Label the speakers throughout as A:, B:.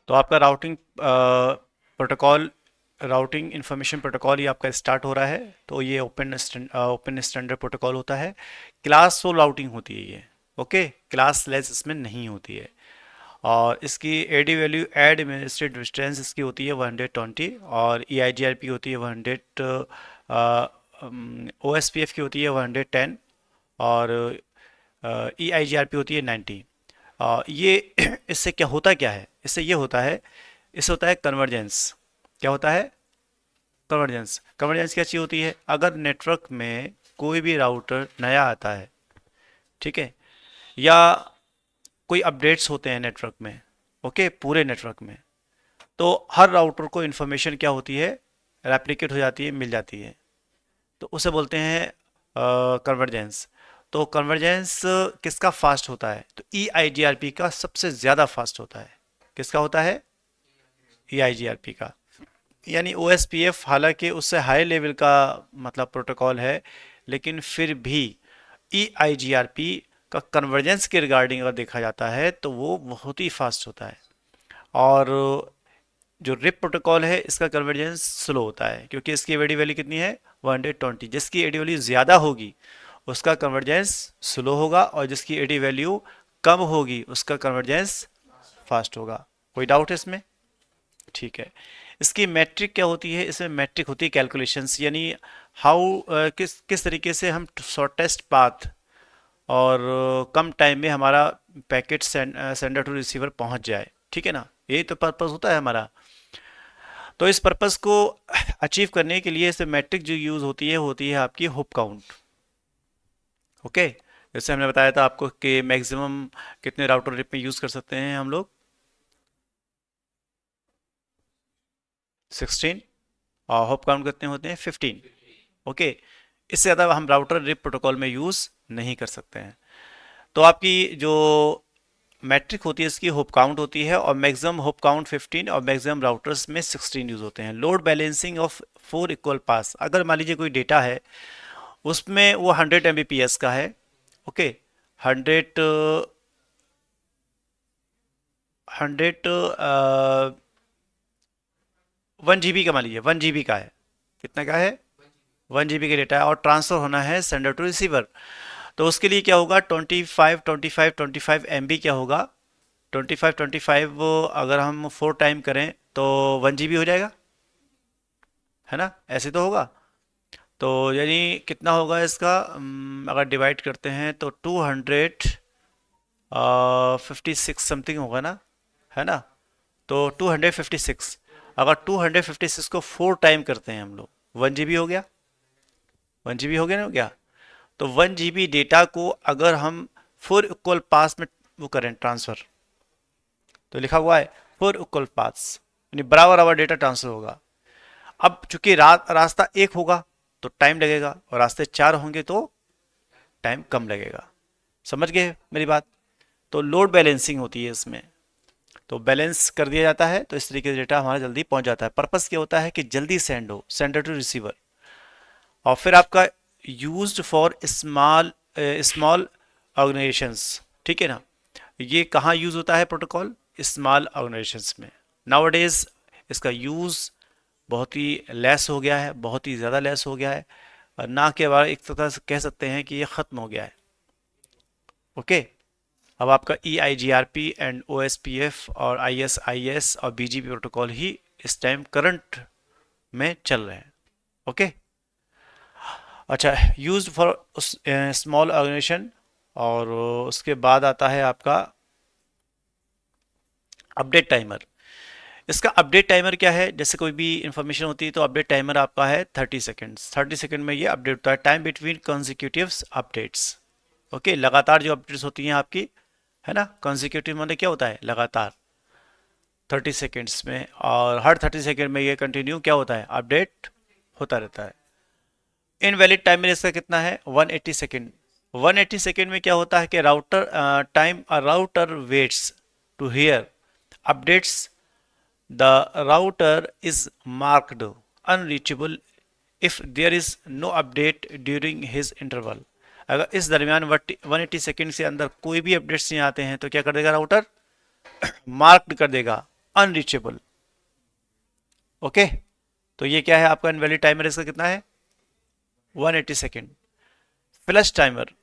A: तो आपका routing protocol, routing information protocol ये आपका स्टार्ट हो रहा है। तो ये ओपन स्टैंडर्ड प्रोटोकॉल होता है। क्लास फुल राउटिंग होती है ये। ओके, क्लास लेस इसमें नहीं होती है। और इसकी AD value ad administrative distance इसकी होती है 120, और ई आई जी आर पी होती है 100, ओ एस पी एफ की होती है 110, और ई आई जी आर पी होती है 90। ये इससे क्या है, इससे ये होता है, इससे होता है कन्वर्जेंस। क्या होता है? कन्वर्जेंस। कन्वर्जेंस क्या चीज़ होती है? अगर नेटवर्क में कोई भी राउटर नया आता है, ठीक है, या कोई अपडेट्स होते हैं नेटवर्क में, ओके, पूरे नेटवर्क में, तो हर राउटर को इन्फॉर्मेशन क्या होती है, रेप्लिकेट हो जाती है, मिल जाती है। तो उसे बोलते हैं कन्वर्जेंस। तो कन्वर्जेंस किसका फास्ट होता है? तो ई आई जी आर पी का सबसे ज़्यादा फास्ट होता है। किसका होता है? ई आई जी आर पी का। यानी ओ एस पी एफ हालांकि उससे हाई लेवल का मतलब प्रोटोकॉल है, लेकिन फिर भी ई आई जी आर पी का कन्वर्जेंस के रिगार्डिंग अगर देखा जाता है तो वो बहुत ही फास्ट होता है। और जो रिप प्रोटोकॉल है इसका कन्वर्जेंस स्लो होता है, क्योंकि इसकी एडी वैल्यू कितनी है? 120। जिसकी एडी वैल्यू ज़्यादा होगी उसका कन्वर्जेंस स्लो होगा, और जिसकी एडी वैल्यू कम होगी उसका कन्वर्जेंस फास्ट होगा। कोई डाउट है इसमें? ठीक है। इसकी मैट्रिक क्या होती है? इसमें मैट्रिक होती है कैलकुलेशंस, यानी हाउ किस किस तरीके से हम शॉर्टेस्ट पाथ और कम टाइम में हमारा पैकेट सेंडर टू रिसीवर पहुंच जाए। ठीक है ना, यही तो पर्पस होता है हमारा। तो इस पर्पस को अचीव करने के लिए इसमें मैट्रिक जो यूज़ होती है आपकी हुप काउंट। ओके, जैसे हमने बताया था आपको कि मैक्सिमम कितने राउटर रिप में यूज़ कर सकते हैं हम लोग? 16। और हॉप काउंट कितने होते हैं? 15। ओके, इससे ज़्यादा हम राउटर रिप प्रोटोकॉल में यूज़ नहीं कर सकते हैं। तो आपकी जो मैट्रिक होती है इसकी होप काउंट होती है, और मैक्सिमम होप काउंट 15, और मैक्सिमम राउटर्स में 16 यूज़ होते हैं। लोड बैलेंसिंग ऑफ 4 इक्वल पास, अगर मान लीजिए कोई डेटा है उसमें वो 100 एमबीपीएस का है, ओके, 100 100 1 GB का, मान लीजिए 1 GB का है। कितना का है? 1 GB का डेटा है, और ट्रांसफ़र होना है सेंडर टू रिसीवर। तो उसके लिए क्या होगा? 25 क्या होगा? 25 अगर हम 4 टाइम करें तो 1 GB हो जाएगा, है ना? ऐसे तो होगा। तो यानी कितना होगा इसका? अगर डिवाइड करते हैं तो 256 समथिंग होगा ना, है ना? तो 256, अगर 256 को 4 टाइम करते हैं हम लोग, 1 GB हो गया। 1 GB हो गया ना, हो गया। तो 1 GB डेटा को अगर हम 4 इक्वल पास में वो करें ट्रांसफ़र, तो लिखा हुआ है 4 इक्वल पास, यानी बराबर बराबर डेटा ट्रांसफ़र होगा। अब चूंकि रास्ता एक होगा तो टाइम लगेगा, और रास्ते 4 होंगे तो टाइम कम लगेगा। समझ गए मेरी बात? तो लोड बैलेंसिंग होती है इसमें, तो बैलेंस कर दिया जाता है, तो इस तरीके से डेटा हमारा जल्दी पहुंच जाता है। पर्पस क्या होता है कि जल्दी सेंड हो, सेंडर टू रिसीवर। और फिर आपका used for small small organisations, ठीक है ना? ये कहाँ यूज होता है प्रोटोकॉल? स्मॉल ऑर्गेनाइजेशंस में। नाउ इसका यूज़ बहुत ही लेस हो गया है, बहुत ही ज़्यादा लेस हो गया है, और ना के बारे एक तरह से कह सकते हैं कि ये ख़त्म हो गया है। ओके, अब आपका E I G R P and O S P F और आई एस और बी जी पी प्रोटोकॉल ही इस टाइम करंट में चल रहे हैं। ओके, अच्छा, यूज फॉर स्मॉल ऑर्गेनाइजेशन। और उसके बाद आता है आपका अपडेट टाइमर। इसका अपडेट टाइमर क्या है? जैसे कोई भी इंफॉर्मेशन होती है तो अपडेट टाइमर आपका है 30 सेकेंड्स। 30 सेकेंड में ये अपडेट होता है, time between consecutive updates. Okay, लगातार जो अपडेट्स होती हैं आपकी, है ना? कॉन्जिक्यूटिव मतलब क्या होता है? लगातार 30 सेकेंड्स में, और हर 30 सेकेंड में ये कंटिन्यू क्या होता है? अपडेट होता रहता है। इनवैलिड टाइमर इसका कितना है? 180 सेकेंड। 180 सेकेंड में क्या होता है कि router waits to hear updates, the router is marked unreachable if there is no update during his interval। अगर इस दरमियान 180 सेकेंड से अंदर कोई भी अपडेट्स नहीं आते हैं तो क्या कर देगा राउटर? मार्क्ड कर देगा अनरीचेबल। ओके, तो ये क्या है आपका इनवैलिड टाइमर, इसका कितना है 180 सेकेंड। फ्लश टाइमर,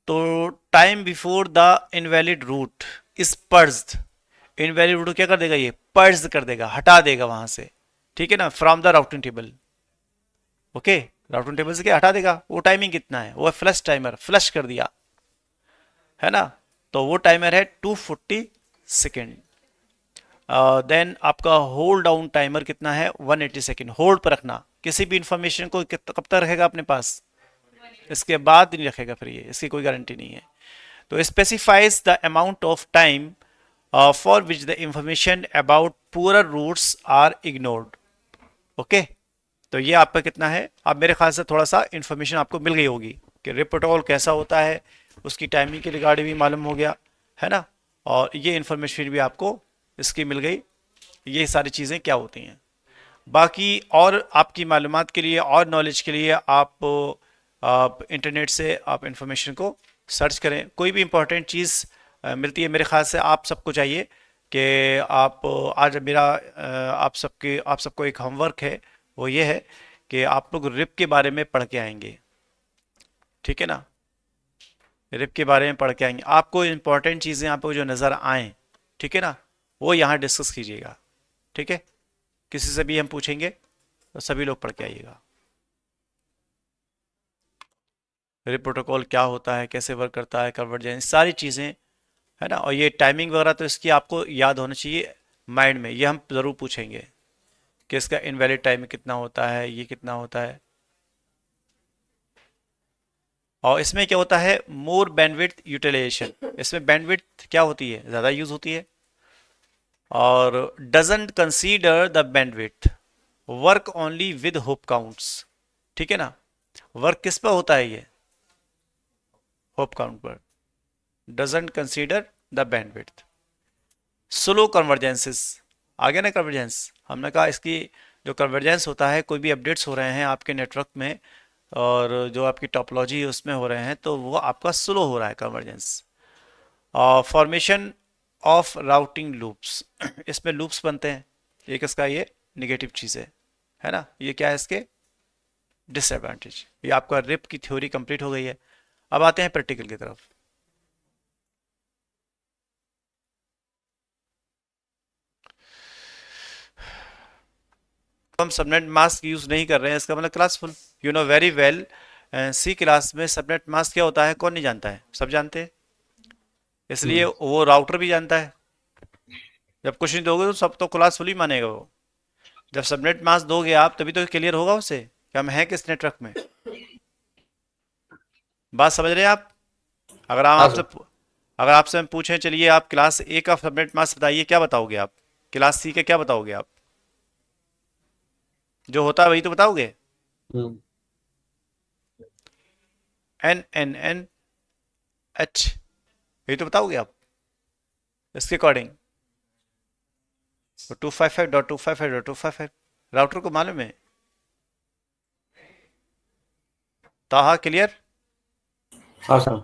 A: तो time before the invalid route is purged, invalid route क्या कर देगा, ये पर्ज कर देगा, हटा देगा वहां से, ठीक है ना, from the routing table. Okay, routing table से क्या हटा देगा, वो टाइमिंग कितना है, वो है फ्लश टाइमर, फ्लश कर दिया, है ना। तो वो टाइमर है 240 सेकेंड। देन आपका होल्ड डाउन टाइमर कितना है 180 सेकेंड, होल्ड पर रखना किसी भी इंफॉर्मेशन को, कब तक रखेगा अपने पास, इसके बाद नहीं रखेगा फिर, ये इसकी कोई गारंटी नहीं है। तो specifies the amount of time for which the information about poor routes are ignored. Okay, तो ये आपका कितना है, अब मेरे ख्याल से थोड़ा सा इंफॉर्मेशन आपको मिल गई होगी कि रिप प्रोटोकॉल कैसा होता है, उसकी टाइमिंग के रिगार्डिंग भी मालूम हो गया है ना, और ये इंफॉर्मेशन भी आपको इसकी मिल गई, ये सारी चीज़ें क्या होती हैं। बाकी और आपकी मालूमात के लिए और नॉलेज के लिए आप इंटरनेट से आप इंफॉर्मेशन को सर्च करें, कोई भी इंपॉर्टेंट चीज़ मिलती है, मेरे ख्याल से आप सबको चाहिए कि आप आज मेरा आप सबको एक होमवर्क है, वो ये है कि आप लोग रिप के बारे में पढ़ के आएंगे, ठीक है ना, रिप के बारे में पढ़ के आएंगे, आपको इंपॉर्टेंट चीज़ें आपको जो नज़र आएँ, ठीक है ना, वो यहाँ डिस्कस कीजिएगा, ठीक है, किसी से भी हम पूछेंगे तो सभी लोग पढ़ के आइएगा। रिप प्रोटोकॉल क्या होता है, कैसे वर्क करता है, कन्वर्जेंस, सारी चीज़ें, है ना, और ये टाइमिंग वगैरह तो इसकी आपको याद होना चाहिए माइंड में, ये हम ज़रूर पूछेंगे कि इसका इनवैलिड टाइम कितना होता है, ये कितना होता है। और इसमें क्या होता है, मोर बैंडविड्थ यूटिलाइजेशन, इसमें बैंडविड्थ क्या होती है, ज़्यादा यूज़ होती है, और doesn't consider the bandwidth, work only with hop counts, ठीक है ना, वर्क किस पर होता है, ये होप काउंट पर, doesn't consider the bandwidth. Slow convergences, आ गया ना कन्वर्जेंस, हमने कहा इसकी जो कन्वर्जेंस होता है, कोई भी अपडेट्स हो रहे हैं आपके नेटवर्क में और जो आपकी टॉपोलॉजी उसमें हो रहे हैं, तो वो आपका स्लो हो रहा है convergence. Formation of routing loops, इसमें लूप्स बनते हैं, एक इसका ये निगेटिव चीज़ है ना, ये क्या है इसके डिसएडवांटेज। ये आपका रिप की थ्योरी कंप्लीट हो गई है, अब आते हैं प्रैक्टिकल की तरफ। हम सबनेट मास्क यूज नहीं कर रहे हैं, इसका मतलब classful, you know very well, C class में सबनेट मास्क क्या होता है कौन नहीं जानता है, सब जानते हैं, इसलिए वो राउटर भी जानता है। जब कुछ नहीं दोगे तो सब तो क्लासफुल ही मानेगा वो, जब सबनेट मास्क दोगे आप तभी तो क्लियर होगा उसे कि हम हैं किस नेटवर्क में। बात समझ रहे हैं आप। अगर हम
B: हाँ
A: आपसे
B: सर।
A: अगर आपसे हम पूछें चलिए आप क्लास ए का सबनेट मास्क बताइए, क्या बताओगे आप, क्लास सी का क्या बताओगे आप, जो होता है वही तो बताओगे,
B: हम्म।
A: NNNH, यही तो बताओगे आप इसके अकॉर्डिंग, 255.255.255 राउटर को मालूम है, ताहा क्लियर।
B: हाँ सर।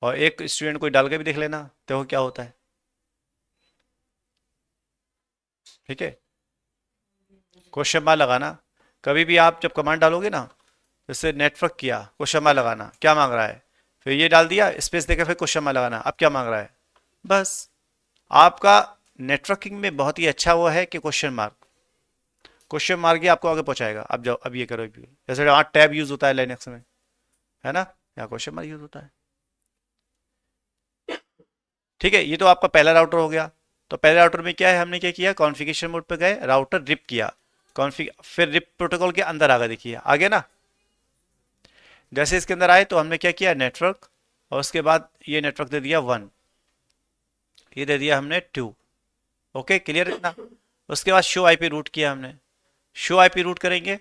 A: और एक स्टूडेंट कोई डाल के भी देख लेना देखो क्या होता है, ठीक है, क्वेश्चन मार्क लगाना, कभी भी आप जब कमांड डालोगे ना, जैसे नेटवर्क किया क्वेश्चन मार्क लगाना क्या मांग रहा है, फिर ये डाल दिया स्पेस देकर फिर क्वेश्चन मार्क लगाना अब क्या मांग रहा है, बस आपका नेटवर्किंग में बहुत ही अच्छा वो है कि क्वेश्चन मार्क ही आपको आगे पहुंचाएगा। अब जाओ अब ये करो, जैसे वहाँ टैब यूज होता है लाइनक्स में, है ना, यहाँ क्वेश्चन मार्क यूज होता है, ठीक है। ये तो आपका पहला राउटर हो गया। तो पहले राउटर में क्या है, हमने क्या किया, कॉन्फ़िगरेशन मोड पे गए, राउटर रिप किया, कॉन्फ़िग फिर रिप प्रोटोकॉल के अंदर आ गए, देखिए आ गया ना। जैसे इसके अंदर आए तो हमने क्या किया, नेटवर्क, और उसके बाद ये नेटवर्क दे दिया 1, ये दे दिया हमने 2। ओके क्लियर इतना। उसके बाद शो आईपी रूट किया हमने, शो आईपी रूट करेंगे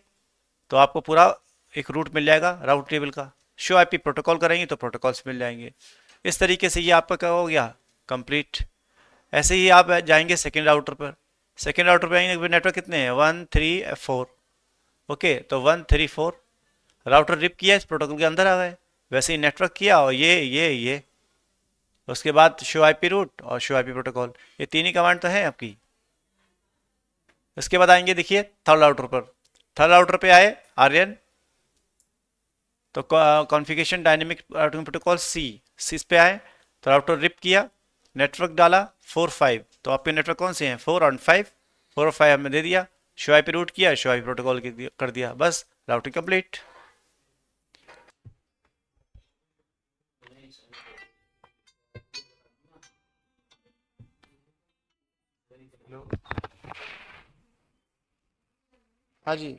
A: तो आपको पूरा एक रूट मिल जाएगा राउट टेबल का। शो आईपी प्रोटोकॉल करेंगे तो प्रोटोकॉल्स मिल जाएंगे। इस तरीके से ये आपका क्या हो गया, कंप्लीट। ऐसे ही आप जाएंगे सेकेंड राउटर पर, सेकेंड राउटर पर आएंगे, नेटवर्क कितने हैं 1 3 4। ओके तो 1 3 4 राउटर रिप किया, इस प्रोटोकॉल के अंदर आ गए, वैसे ही नेटवर्क किया और ये उसके बाद शो आईपी रूट और शो आईपी प्रोटोकॉल, ये तीन ही कमांड तो है आपकी। इसके बाद आएंगे देखिए थर्ड राउटर पर। थर्ड राउटर पे आए आर्यन, तो कॉन्फ़िगरेशन डायनेमिक राउटिंग प्रोटोकॉल सी पे आए, तो राउटर रिप किया, नेटवर्क डाला 4 5। तो आपके नेटवर्क कौन से हैं, 4 और 5। 4 और 5 हमने दे दिया, शो आईपी रूट किया, शो आईपी प्रोटोकॉल कर दिया, बस राउटिंग कंप्लीट। हाँ जी,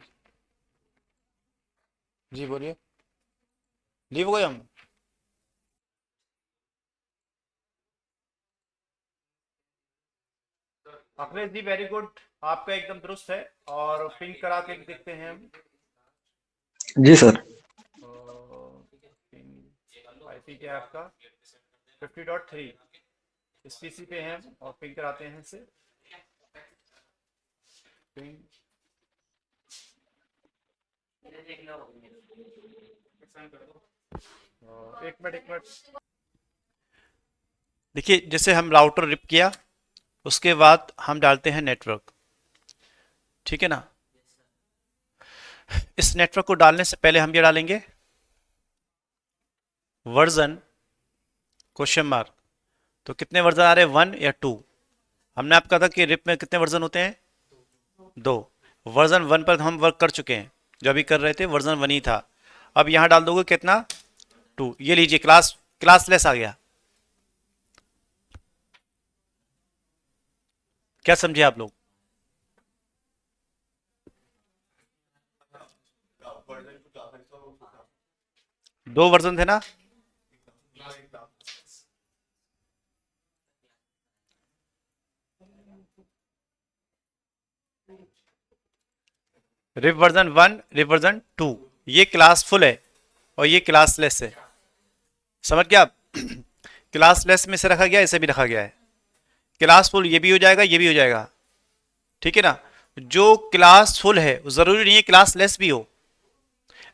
A: जी बोलिए। लीव हो गए हम। अखिलेश जी वेरी गुड, आपका एकदम दुरुस्त है। और पिंक करा के भी देखते हैं हम।
B: जी सर।
A: आईपी क्या है आपका, 50.3। इस पीसी पे हैं हम और पिंक कराते हैं इसे। पिंक, एक मिनट। देखिए जैसे हम राउटर रिप किया, उसके बाद हम डालते हैं नेटवर्क, ठीक है ना। इस नेटवर्क को डालने से पहले हम ये डालेंगे वर्जन क्वेश्चन मार्क। तो कितने वर्जन आ रहे हैं, 1 या 2? हमने आपका था कि रिप में कितने वर्जन होते हैं, 2। वर्जन 1 पर हम वर्क कर चुके हैं, जो अभी कर रहे थे वर्जन 1 ही था। अब यहां डाल दोगे कितना, 2। ये लीजिए क्लासलेस आ गया। क्या समझे आप लोग? 2 वर्जन थे ना। रिप वर्जन 1, रिप वर्जन 2, ये क्लासफुल है और ये क्लासलेस है। समझ गया आप? क्लासलेस में से रखा गया, इसे भी रखा गया है। क्लासफुल ये भी हो जाएगा, ये भी हो जाएगा, ठीक है ना। जो क्लासफुल है जरूरी नहीं है क्लासलेस भी हो,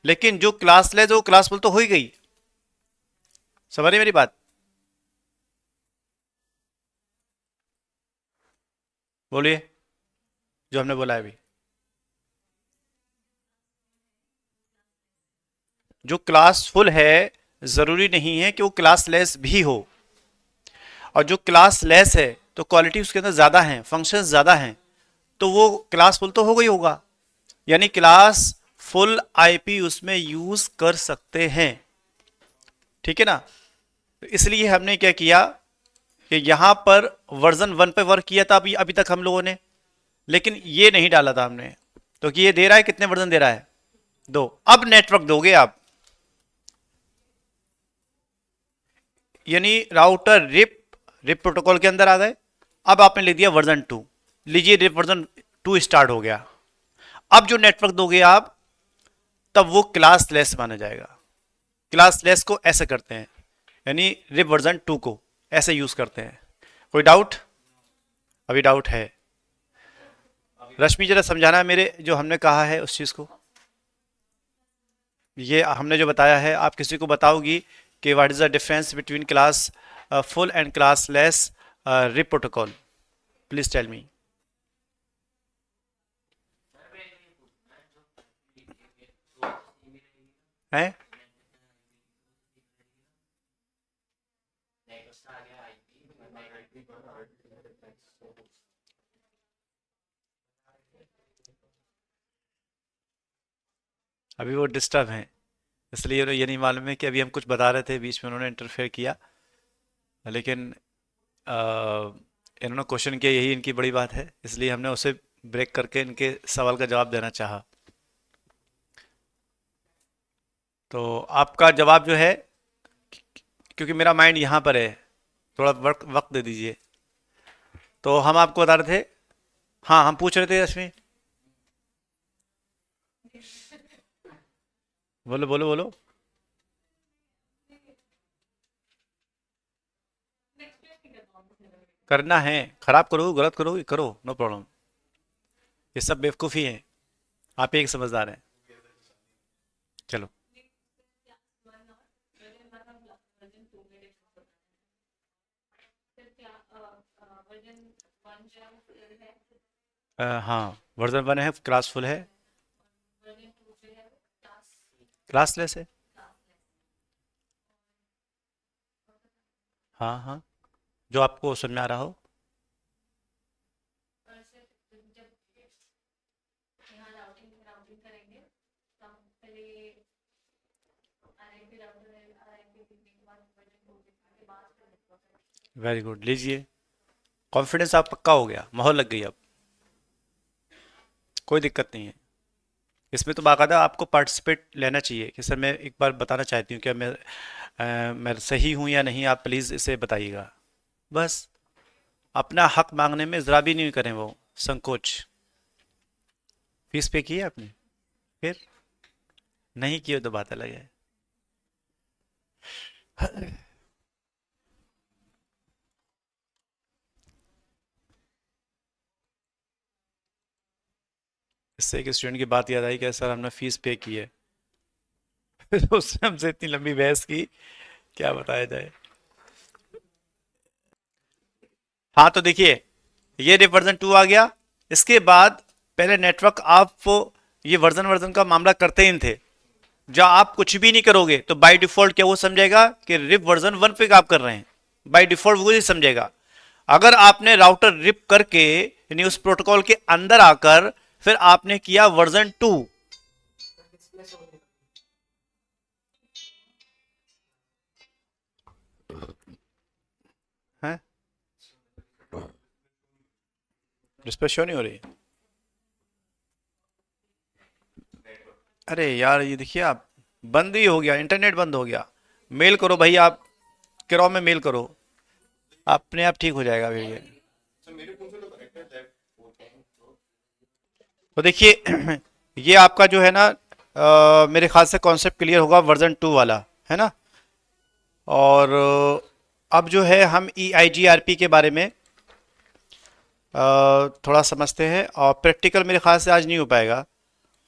A: लेकिन जो क्लासलेस हो क्लासफुल तो हो ही गई। समझ रहे मेरी बात? बोलिए जो हमने बोला है अभी। जो क्लासफुल है जरूरी नहीं है कि वो क्लासलेस भी हो, और जो क्लासलेस है तो क्वालिटी उसके अंदर ज्यादा है, फंक्शंस ज्यादा हैं, तो वो क्लासफुल तो हो गई होगा। यानी क्लास फुल आईपी उसमें यूज कर सकते हैं, ठीक है ना। तो इसलिए हमने क्या किया कि यहां पर वर्जन 1 पे वर्क किया था अभी तक हम लोगों ने, लेकिन ये नहीं डाला था हमने। तो कि ये दे रहा है कितने वर्जन दे रहा है, 2। अब नेटवर्क दोगे आप, यानी राउटर रिप प्रोटोकॉल के अंदर आ गए। अब आपने लिख दिया वर्जन 2, लीजिए रिप वर्जन 2 स्टार्ट हो गया। अब जो नेटवर्क दोगे आप, तब वो क्लासलेस माना जाएगा। क्लासलेस को ऐसे करते हैं, यानी रिप वर्जन 2 को ऐसे यूज करते हैं। कोई डाउट? अभी डाउट है? रश्मि जरा समझाना मेरे जो हमने कहा है उस चीज को। ये हमने जो बताया है, आप किसी को बताओगी कि what is the difference between class full and classless RIP protocol? Please tell me. है? अभी वो डिस्टर्ब हैं, इसलिए उन्हें ये नहीं मालूम है कि अभी हम कुछ बता रहे थे, बीच में उन्होंने इंटरफेयर किया। लेकिन अ, इन्होंने क्वेश्चन किया, यही इनकी बड़ी बात है, इसलिए हमने उसे ब्रेक करके इनके सवाल का जवाब देना चाहा। तो आपका जवाब जो है, क्योंकि मेरा माइंड यहाँ पर है, थोड़ा वक्त वक्त दे दीजिए। तो हम आपको बता रहे थे, हाँ हम पूछ रहे थे रश्मि। बोलो बोलो बोलो। करना है, खराब करो गलत करो करो, नो प्रॉब्लम। ये सब बेवकूफ़ी है, आप एक समझदार हैं। चलो हाँ, वर्जन 1 है, क्लासफुल है, क्लासलेस है। हाँ हाँ, जो आपको समझ में आ रहा हो। वेरी गुड, लीजिए। कॉन्फिडेंस आप पक्का हो गया, मोहर लग गई अब, कोई दिक्कत नहीं है। इसमें तो बाकायदा आपको पार्टिसिपेट लेना चाहिए कि सर मैं एक बार बताना चाहती हूँ, क्या मैं सही हूँ या नहीं, आप प्लीज़ इसे बताइएगा। बस अपना हक मांगने में ज़रा भी नहीं करें वो संकोच। फीस पे की है आपने? फिर नहीं किए तो बात अलग है। इससे एक स्टूडेंट की बात याद आई कि सर हमने फीस पे की है। फिर उसने हमसे इतनी लंबी बहस की, क्या बताया जाए। हाँ तो देखिए, ये रे वर्जन 2 आ गया। इसके बाद पहले नेटवर्क आप ये वर्जन वर्जन का मामला करते ही थे। जब आप कुछ भी नहीं करोगे तो बाय डिफॉल्ट क्या वो समझेगा कि रिप वर्जन 1 पे आप कर रहे हैं। बाय डिफॉल्ट वो ही समझेगा। अगर आपने राउटर रिप करके यानी उस प्रोटोकॉल के अंदर आकर फिर आपने किया वर्जन 2, है डिस्प्ले शो नहीं हो रही। अरे यार ये देखिए आप, बंद ही हो गया, इंटरनेट बंद हो गया। मेल करो भाई, आप क्रो में मेल करो, अपने आप ठीक हो जाएगा फिर ये। तो देखिए ये आपका जो है ना, मेरे ख्याल से कॉन्सेप्ट क्लियर होगा वर्जन 2 वाला, है ना। और अब जो है हम ई आई जी आर पी के बारे में थोड़ा समझते हैं, और प्रैक्टिकल मेरे ख्याल से आज नहीं हो पाएगा,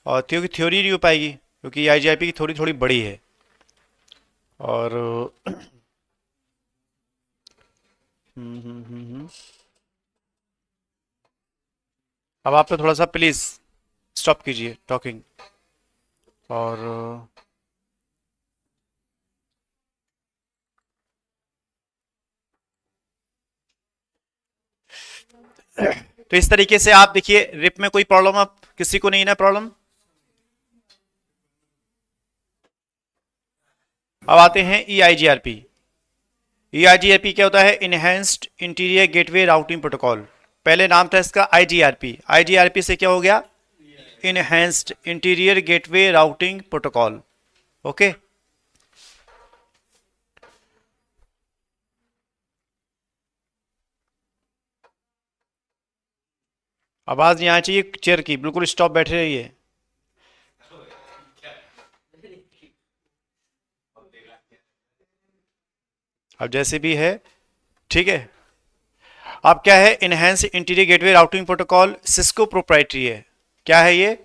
A: और क्योंकि थ्योरी नहीं हो पाएगी क्योंकि आई जी आई पी की थोड़ी थोड़ी बड़ी है। और अब आप तो थोड़ा सा प्लीज़ स्टॉप कीजिए टॉकिंग। और तो इस तरीके से आप देखिए, रिप में कोई प्रॉब्लम आप किसी को नहीं ना प्रॉब्लम। अब आते हैं ई I G R P. E I G R P क्या होता है? Enhanced interior gateway routing protocol. पहले नाम था इसका आई जी आर पी। आई जी आर पी से क्या हो गया? Enhanced interior gateway routing protocol. Okay. आवाज नहीं आनी चाहिए चेयर की, बिल्कुल स्टॉप बैठे रहिए। अब जैसे भी है, ठीक है। अब क्या है? Enhance interior gateway routing protocol Cisco proprietary है। क्या है ये?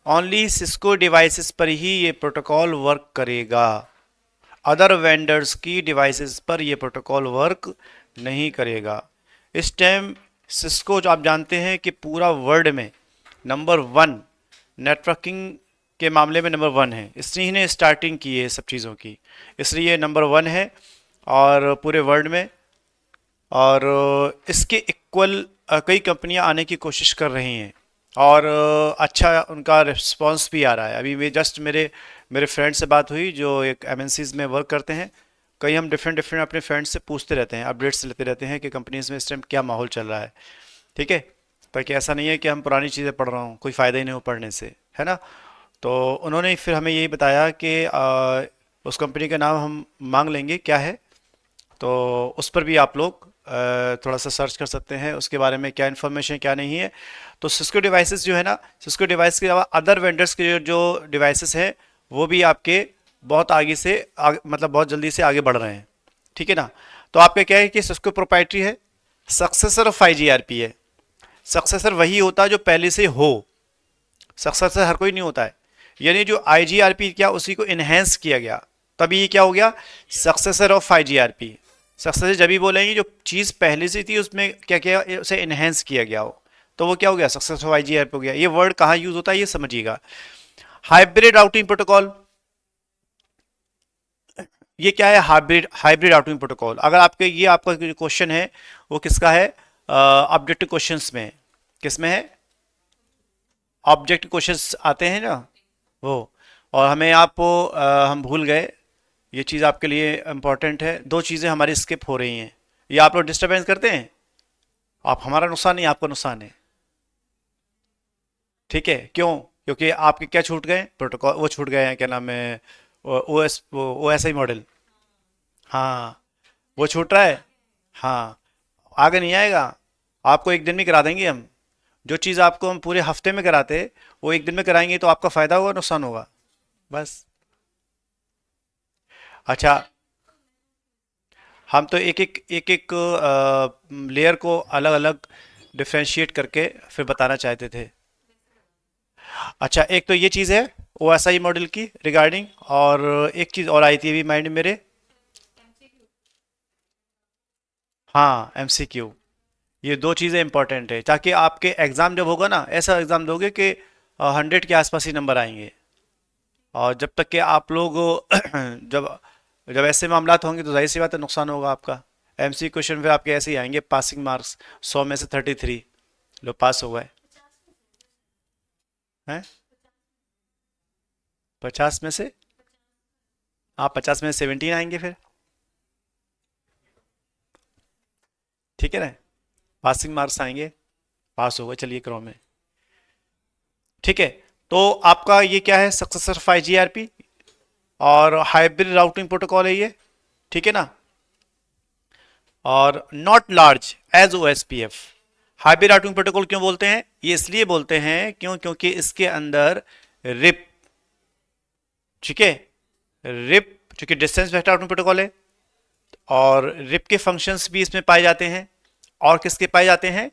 A: ओनली सिस्को डिवाइसेस पर ही ये प्रोटोकॉल वर्क करेगा। अदर वेंडर्स की डिवाइसेस पर ये प्रोटोकॉल वर्क नहीं करेगा। इस टाइम सिस्को, जो आप जानते हैं कि पूरा वर्ल्ड में नंबर 1 नेटवर्किंग के मामले में नंबर 1 है। इसने ने स्टार्टिंग की है सब चीज़ों की, इसलिए नंबर 1 है और पूरे वर्ल्ड में। और इसके इक्वल कई कंपनियां आने की कोशिश कर रही हैं, और अच्छा उनका रिस्पांस भी आ रहा है। अभी मेरे मेरे फ्रेंड से बात हुई जो एक एमएनसीज में वर्क करते हैं। कई हम डिफरेंट डिफरेंट अपने फ्रेंड से पूछते रहते हैं, अपडेट्स लेते रहते हैं कि कंपनीज में इस टाइम क्या माहौल चल रहा है। ठीक है, ताकि ऐसा नहीं है कि हम पुरानी चीज़ें पढ़ रहा हूँ, कोई फ़ायदा ही नहीं हो पढ़ने से, है ना। तो उन्होंने फिर हमें यही बताया कि उस कंपनी का नाम हम मांग लेंगे क्या है, तो उस पर भी आप लोग थोड़ा सा सर्च कर सकते हैं उसके बारे में, क्या इन्फॉर्मेशन क्या नहीं है। तो सिस्को डिवाइसेस जो है ना, सिस्को डिवाइस के अलावा अदर वेंडर्स के जो डिवाइसेस हैं वो भी आपके बहुत आगे से मतलब बहुत जल्दी से आगे बढ़ रहे हैं। ठीक है ना। तो आपका क्या है कि सिस्को प्रोप्राइटरी है, successor of I G R P है। सक्सेसर वही होता है जो पहले से हो, सक्सेसर हर कोई नहीं होता है। यानी जो आई जी आर पी क्या, उसी को इन्हेंस किया गया, तभी ये क्या हो गया? Successor of I G R P. Success जब भी बोलेंगे जो चीज़ पहले से थी उसमें क्या क्या उसे इनहेंस किया गया हो, तो वो क्या हो गया, सक्सेसफुल आईजीआरपी हो गया। ये वर्ड कहाँ यूज होता है ये समझिएगा। हाइब्रिड राउटिंग प्रोटोकॉल, ये क्या है, हाइब्रिड हाइब्रिड राउटिंग प्रोटोकॉल। अगर आपके ये आपका जो क्वेश्चन है वो किसका है, ऑब्जेक्टिव क्वेश्चंस में, किस में है, ऑब्जेक्टिव क्वेश्चंस आते हैं ना वो। और हमें आपको हम भूल गए, ये चीज़ आपके लिए इंपॉर्टेंट है, दो चीज़ें हमारी स्किप हो रही हैं। ये आप लोग डिस्टर्बेंस करते हैं, आप, हमारा नुकसान नहीं आपका नुकसान है, ठीक है, क्यों, क्योंकि आपके क्या छूट गए, प्रोटोकॉल वो छूट गए हैं, क्या नाम है, ओ एस आई मॉडल, हाँ, वो छूट रहा है, हाँ, आगे नहीं आएगा, आपको एक दिन में करा देंगे हम। जो चीज़ आपको हम पूरे हफ्ते में कराते वो एक दिन में कराएंगे, तो आपका फायदा होगा नुकसान होगा, बस। अच्छा, हम तो एक एक लेयर को अलग अलग डिफ्रेंशिएट करके फिर बताना चाहते थे। अच्छा, एक तो ये चीज़ है ओ एस आई मॉडल की रिगार्डिंग, और एक चीज़ और आई थी अभी माइंड में मेरे, हाँ, एमसीक्यू। ये दो चीज़ें इंपॉर्टेंट है, ताकि आपके एग्ज़ाम जब होगा ना, ऐसा एग्ज़ाम दोगे कि 100 के आसपास ही नंबर आएंगे। और जब तक कि आप लोग जब जब ऐसे मामलात होंगे तो जाहिर सी बात है नुकसान होगा आपका। एमसी क्वेश्चन फिर आपके ऐसे ही आएंगे, पासिंग मार्क्स 100 में से 33 लोग पास हो गए हैं, 50 में से, आप 50 में से 17 आएंगे फिर, ठीक है ना, पासिंग मार्क्स आएंगे, पास हो गए, चलिए क्रॉ में, ठीक है। तो आपका ये क्या है, सक्सेसर 5GRP और हाइब्रिड राउटिंग प्रोटोकॉल है ये, ठीक है ना। और not large as O S P F, hybrid routing protocol क्यों बोलते हैं, ये इसलिए बोलते हैं क्यों, क्योंकि इसके अंदर रिप, ठीक है, रिप चूंकि डिस्टेंस वेक्टर राउटिंग प्रोटोकॉल है, और रिप के फंक्शंस भी इसमें पाए जाते हैं, और किसके पाए जाते हैं,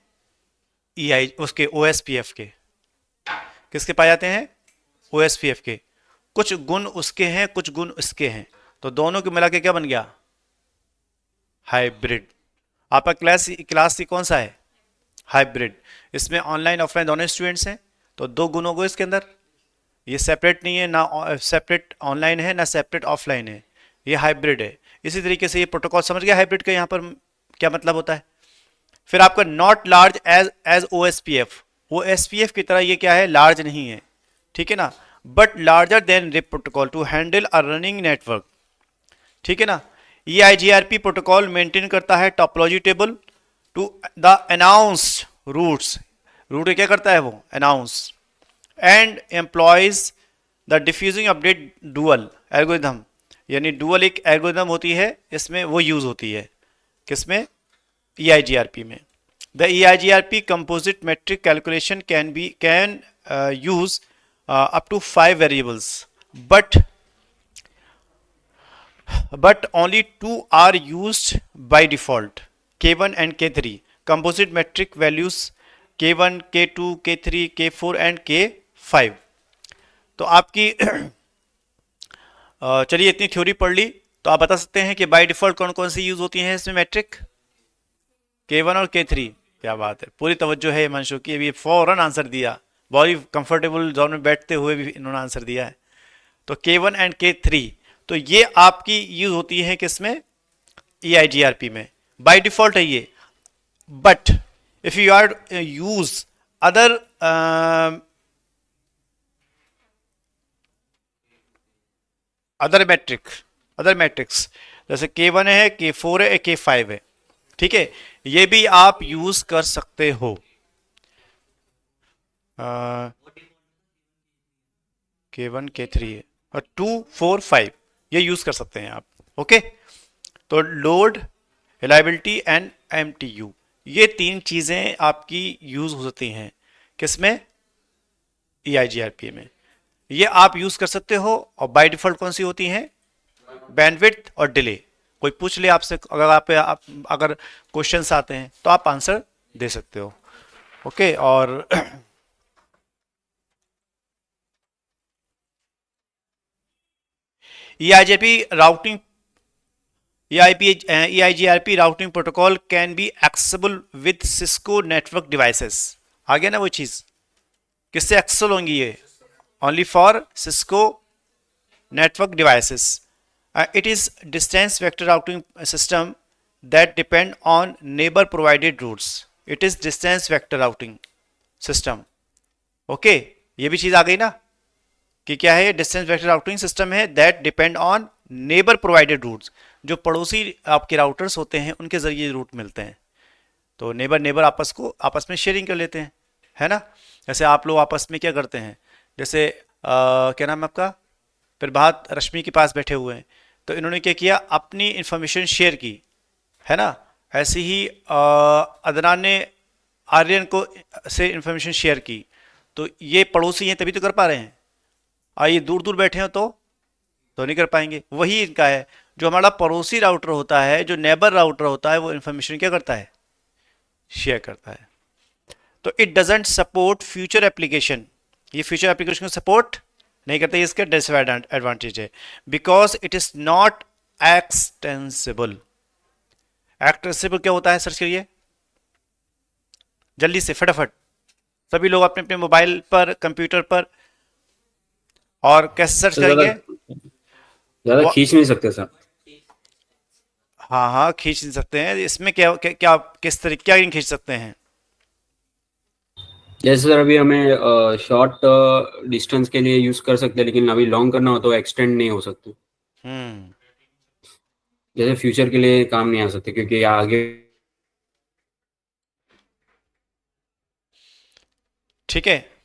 A: ई आई उसके ओ एस पी एफ के, किसके पाए जाते हैं, ओ एस पी एफ के। कुछ गुण उसके हैं, कुछ गुण इसके हैं, तो दोनों को मिला के क्या बन गया, हाइब्रिड। आपका क्लास कौन सा है, हाइब्रिड। इसमें ऑनलाइन ऑफलाइन दोनों स्टूडेंट्स हैं, तो दो गुण हो गए इसके अंदर, ये सेपरेट नहीं है ना, सेपरेट ऑनलाइन है ना सेपरेट ऑफलाइन है, ये हाइब्रिड है। इसी तरीके से ये प्रोटोकॉल समझ गया हाइब्रिड का यहाँ पर क्या मतलब होता है। फिर आपका not large as as O S P F, O S P F की तरह ये क्या है, लार्ज नहीं है, ठीक है ना, but larger than RIP protocol to handle a running network, ठीक है ना। ये आईजीआरपी प्रोटोकॉल मेंटेन करता है topology table to the announced routes, route क्या करता है वो, announce, and employs the diffusing update DUAL algorithm, यानी डुअल एक एल्गोरिथम होती है, इसमें वो यूज होती है, किसमें, EIGRP में। The EIGRP composite metric calculation can use up to 5 variables, but only two are used by default, K1 and K3. Composite metric values K1, K2, K3, K4 and K5। तो आपकी चलिए इतनी theory पढ़ ली, तो आप बता सकते हैं कि बाय डिफॉल्ट कौन कौन सी यूज होती हैं इसमें मैट्रिक, K1 और K3। क्या बात है, पूरी तवज्जो है हिमांशु की, अभी फौरन आंसर दिया, बहुत ही कंफर्टेबल जोन में बैठते हुए भी इन्होंने आंसर दिया है। तो K1 एंड K3, तो ये आपकी यूज होती है किसमें, EIGRP में, बाय डिफॉल्ट है ये। But if you are use other other metric, other metrics, जैसे K1 है, K4 है, K5 है, ठीक है, ये भी आप यूज कर सकते हो। K1 K3 है और 2 4 5, ये यूज कर सकते हैं आप, ओके। तो लोड, रिलायबिलिटी एंड MTU, ये तीन चीजें आपकी यूज हो सकती हैं किसमें, EIGRP में, ये आप यूज कर सकते हो। और बाय डिफॉल्ट कौन सी होती हैं, बैंडविड्थ और डिले। कोई पूछ ले आपसे, अगर आप अगर क्वेश्चंस आते हैं तो आप आंसर दे सकते हो, ओके। और EIGRP routing EIGRP routing protocol can be accessible with Cisco network devices. आ गया ना वो चीज, किससे एक्सेसिबल होंगी ये? Only for Cisco network devices. It is distance vector routing system that depend on neighbor provided routes. It is distance vector routing system. Okay, ये भी चीज आ गई ना कि क्या है? डिस्टेंस वेक्टर राउटिंग सिस्टम है that depend on neighbour provided routes. जो पड़ोसी आपके राउटर्स होते हैं उनके जरिए रूट मिलते हैं। तो नेबर नेबर आपस में शेयरिंग कर लेते हैं, है ना? जैसे आप लोग आपस में क्या करते हैं, जैसे क्या नाम है आपका, प्रभात रश्मि के पास बैठे हुए हैं, तो इन्होंने क्या किया, अपनी इंफॉर्मेशन शेयर की, है ना? ऐसे ही अदनान ने आर्यन को से इंफॉर्मेशन शेयर की। तो ये पड़ोसी हैं तभी तो कर पा रहे हैं। आइए दूर दूर बैठे हो तो नहीं कर पाएंगे। वही इनका है, जो हमारा पड़ोसी राउटर होता है, जो नेबर राउटर होता है, वो इंफॉर्मेशन क्या करता है? शेयर करता है। तो it doesn't support future application, ये फ्यूचर एप्लीकेशन को सपोर्ट नहीं करता, ये इसका डिसएडवांटेज है। Because it is not extensible. Extensible क्या होता है? सर्च करिए जल्दी से फटाफट, सभी लोग अपने अपने मोबाइल पर, कंप्यूटर पर, और कैसे सर्च
C: सर ज्यादा
A: करेंगे?
C: ज्यादा
A: वो-
C: खींच नहीं सकते सर।
A: हाँ हाँ, खींच नहीं सकते हैं। इसमें क्या क्या, क्या किस तरीके क्या खींच सकते हैं?
C: जैसे सर अभी हमें शॉर्ट डिस्टेंस के लिए यूज कर सकते हैं, लेकिन अभी लॉन्ग करना हो तो एक्सटेंड नहीं हो सकते।
A: हम्म,
C: जैसे फ्यूचर के लिए काम नहीं आ सकते क्योंकि आगे।
A: ठीक है।